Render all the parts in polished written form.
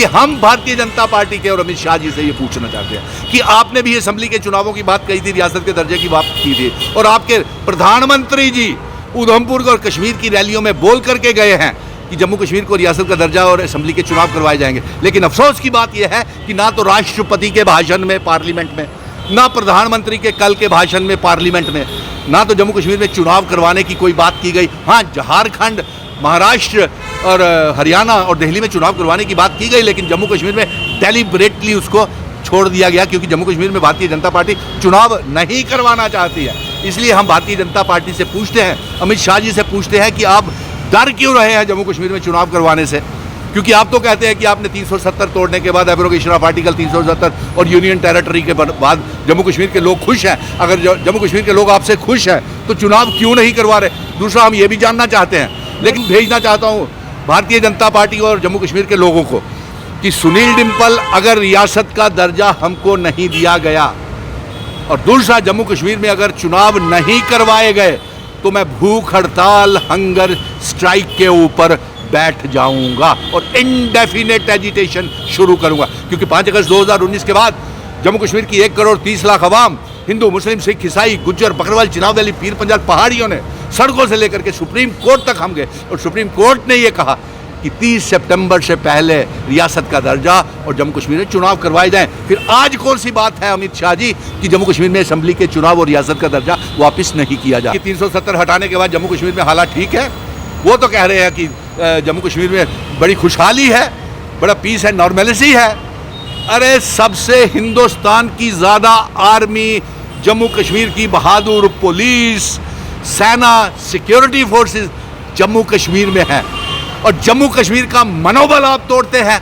हम भारतीय जनता पार्टी के और अमित शाह जी से ये पूछना चाहते हैं कि आपने भी असेंबली के चुनावों की बात कही थी, रियासत के दर्जे की बात की थी, और आपके प्रधानमंत्री जी उधमपुर और कश्मीर की रैलियों में बोल करके गए हैं कि जम्मू कश्मीर को रियासत का दर्जा और असेंबली के चुनाव करवाए जाएंगे। लेकिन अफसोस की बात यह है कि ना तो राष्ट्रपति के भाषण में पार्लियामेंट में, ना प्रधानमंत्री के कल के भाषण में पार्लियामेंट में, ना तो जम्मू कश्मीर में चुनाव करवाने की कोई बात की गई। हाँ, झारखंड, महाराष्ट्र और हरियाणा और दिल्ली में चुनाव करवाने की बात की गई, लेकिन जम्मू कश्मीर में डेलिबरेटली उसको छोड़ दिया गया, क्योंकि जम्मू कश्मीर में भारतीय जनता पार्टी चुनाव नहीं करवाना चाहती है। इसलिए हम भारतीय जनता पार्टी से पूछते हैं, अमित शाह जी से पूछते हैं कि आप डर क्यों रहे हैं जम्मू कश्मीर में चुनाव करवाने से? क्योंकि आप तो कहते हैं कि आपने 370 तोड़ने के बाद, एब्रोगेशन ऑफ आर्टिकल 370 और यूनियन टेरिटरी के बाद जम्मू कश्मीर के लोग खुश हैं। अगर जम्मू कश्मीर के लोग आपसे खुश हैं तो चुनाव क्यों नहीं करवा रहे? दूसरा, हम ये भी जानना चाहते हैं, लेकिन भेजना चाहता हूँ भारतीय जनता पार्टी और जम्मू कश्मीर के लोगों को कि सुनील डिम्पल, अगर रियासत का दर्जा हमको नहीं दिया गया और दूसरा जम्मू कश्मीर में अगर चुनाव नहीं करवाए गए तो मैं भूख हड़ताल, हंगर स्ट्राइक के ऊपर बैठ जाऊंगा और इंडेफिनेट एजिटेशन शुरू करूंगा। क्योंकि 5 अगस्त 2019 के बाद जम्मू कश्मीर की 1 करोड़ 30 लाख अवाम, हिंदू, मुस्लिम, सिख, ईसाई, गुज्जर, बकरवाल, चिनाब वैली, पीर पंजाल पहाड़ियों ने सड़कों से लेकर के सुप्रीम कोर्ट तक हम गए और सुप्रीम कोर्ट ने यह कहा कि 30 सितंबर से पहले रियासत का दर्जा और जम्मू कश्मीर में चुनाव करवाए जाएं। फिर आज कौन सी बात है अमित शाह जी कि जम्मू कश्मीर में असेंबली के चुनाव और रियासत का दर्जा वापस नहीं किया जाए? 370 हटाने के बाद जम्मू कश्मीर में हालात ठीक है? वो तो कह रहे हैं कि जम्मू कश्मीर में बड़ी खुशहाली है, बड़ा पीस है, नॉर्मेलिटी है। अरे, सबसे हिंदुस्तान की ज़्यादा आर्मी, जम्मू कश्मीर की बहादुर पुलिस, सेना, सिक्योरिटी फोर्सेस जम्मू कश्मीर में है। और जम्मू कश्मीर का मनोबल आप तोड़ते हैं।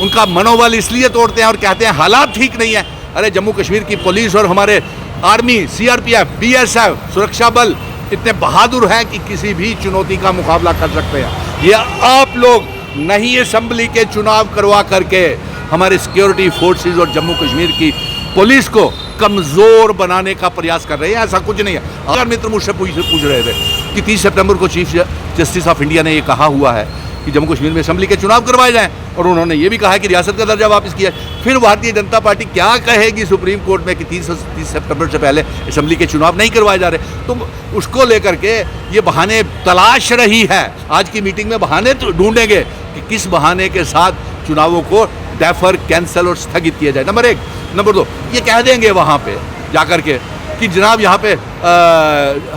उनका मनोबल इसलिए तोड़ते हैं और कहते हैं हालात ठीक नहीं है। अरे, जम्मू कश्मीर की पुलिस और हमारे आर्मी, सीआरपीएफ, बीएसएफ, सुरक्षा बल इतने बहादुर हैं कि किसी भी चुनौती का मुकाबला कर सकते हैं। ये आप लोग नहीं असेंबली के चुनाव करवा करके हमारे सिक्योरिटी फोर्सेस और जम्मू कश्मीर की पुलिस को कमज़ोर बनाने का प्रयास कर रहे हैं। ऐसा कुछ नहीं है। अगर मित्र मुझसे पूछ रहे थे कि 30 सितंबर को चीफ जस्टिस ऑफ इंडिया ने ये कहा हुआ है कि जम्मू कश्मीर में असेंबली के चुनाव करवाए जाएं, और उन्होंने ये भी कहा है कि रियासत का दर्जा वापस किया। फिर भारतीय जनता पार्टी क्या कहेगी सुप्रीम कोर्ट में कि 30 सितंबर से पहले असेंबली के चुनाव नहीं करवाए जा रहे? तो उसको लेकर के ये बहाने तलाश रही है। आज की मीटिंग में बहाने तो ढूंढेंगे कि किस बहाने के साथ चुनावों को डेफर, कैंसिल और स्थगित किया जाए। नंबर 1। नंबर 2, ये कह देंगे वहाँ पे जाकर के कि जनाब यहाँ पे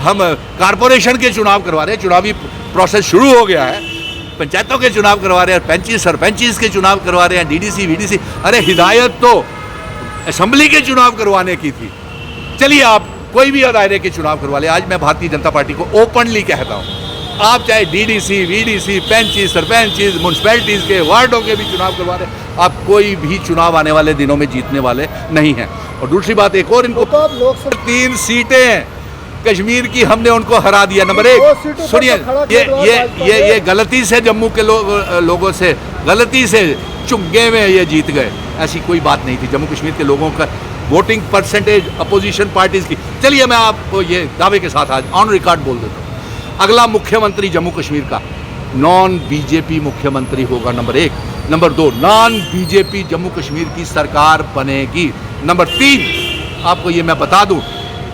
हम कारपोरेशन के चुनाव करवा रहे हैं, चुनावी प्रोसेस शुरू हो गया है, पंचायतों के चुनाव करवा रहे हैं, पंचीस सरपंचीज के चुनाव करवा रहे हैं, डीडीसी, वीडीसी। अरे, हिदायत तो असेंबली के चुनाव करवाने की थी। चलिए, आप कोई भी दायरे के चुनाव करवा ले। आज मैं भारतीय जनता पार्टी को ओपनली कहता हूँ, आप चाहे डीडीसी, वीडीसी, पंचीस, सरपंचीज, म्यूनसिपैलिटीज़ के, वार्डों के भी चुनाव करवा रहे हैं, आप कोई भी चुनाव आने वाले दिनों में जीतने वाले नहीं हैं। और दूसरी बात एक और, इनको 3 सीटें कश्मीर की हमने उनको हरा दिया। नंबर 1, सुनिए, ये गलती से जम्मू के लोगों से गलती से चुग्गे में ये जीत गए। ऐसी कोई बात नहीं थी। जम्मू कश्मीर के लोगों का वोटिंग परसेंटेज अपोजिशन पार्टीज की, चलिए मैं आपको ये दावे के साथ आज ऑन रिकॉर्ड बोल देता हूँ, अगला मुख्यमंत्री जम्मू कश्मीर का नॉन बीजेपी मुख्यमंत्री होगा। Number 1। Number 2, non BJP Jammu Kashmir की सरकार बनेगी। नंबर 3, आपको ये मैं बता दूं,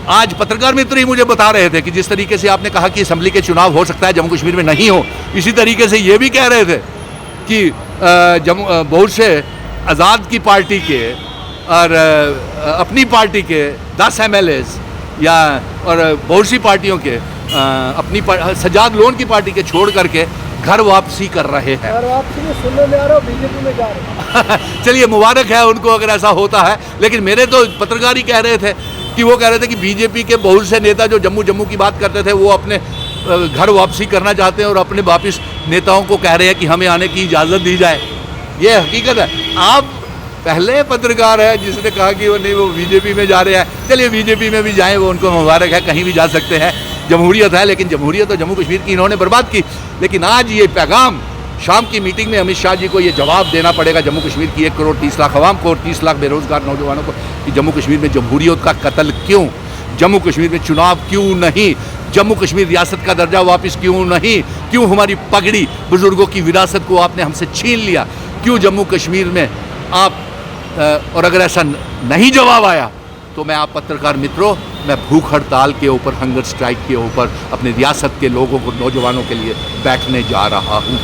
आज पत्रकार मित्र ही मुझे बता रहे थे कि जिस तरीके से आपने कहा कि असेंबली के चुनाव हो सकता है जम्मू कश्मीर में नहीं हो, इसी तरीके से ये भी कह रहे थे कि बहुत से आज़ाद की पार्टी के और अपनी पार्टी के 10 MLAs या और बहुत सी पार्टियों के अपनी सजाद लोन की पार्टी के छोड़ करके घर वापसी कर रहे हैं। सुनने में आ रहा, बीजेपी में जा रहे हैं। चलिए, मुबारक है उनको अगर ऐसा होता है। लेकिन मेरे तो पत्रकार ही कह रहे थे कि वो कह रहे थे कि बीजेपी के बहुत से नेता जो जम्मू की बात करते थे, वो अपने घर वापसी करना चाहते हैं और अपने वापस नेताओं को कह रहे हैं कि हमें आने की इजाज़त दी जाए। ये हकीकत है। आप पहले पत्रकार है जिसने कहा कि वो नहीं, वो बीजेपी में जा रहे हैं। चलिए, बीजेपी में भी जाएं, वो उनको मुबारक है, कहीं भी जा सकते हैं, जमहूरियत है। लेकिन जमहूरियत तो जम्मू कश्मीर की इन्होंने बर्बाद की। लेकिन आज ये पैगाम शाम की मीटिंग में अमित शाह जी को ये जवाब देना पड़ेगा जम्मू कश्मीर की 1 करोड़ 30 लाख अवाम को और 30 लाख बेरोजगार नौजवानों को कि जम्मू कश्मीर में जमहूरियत का कत्ल क्यों, जम्मू कश्मीर में चुनाव क्यों नहीं, जम्मू कश्मीर रियासत का दर्जा वापस क्यों नहीं, क्यों हमारी पगड़ी बुजुर्गों की विरासत को आपने हमसे छीन लिया, क्यों जम्मू कश्मीर में आप और अगर ऐसा नहीं जवाब आया तो मैं आप पत्रकार मित्रों, मैं भूख हड़ताल के ऊपर, हंगर स्ट्राइक के ऊपर अपनी रियासत के लोगों को, नौजवानों के लिए बैठने जा रहा हूँ।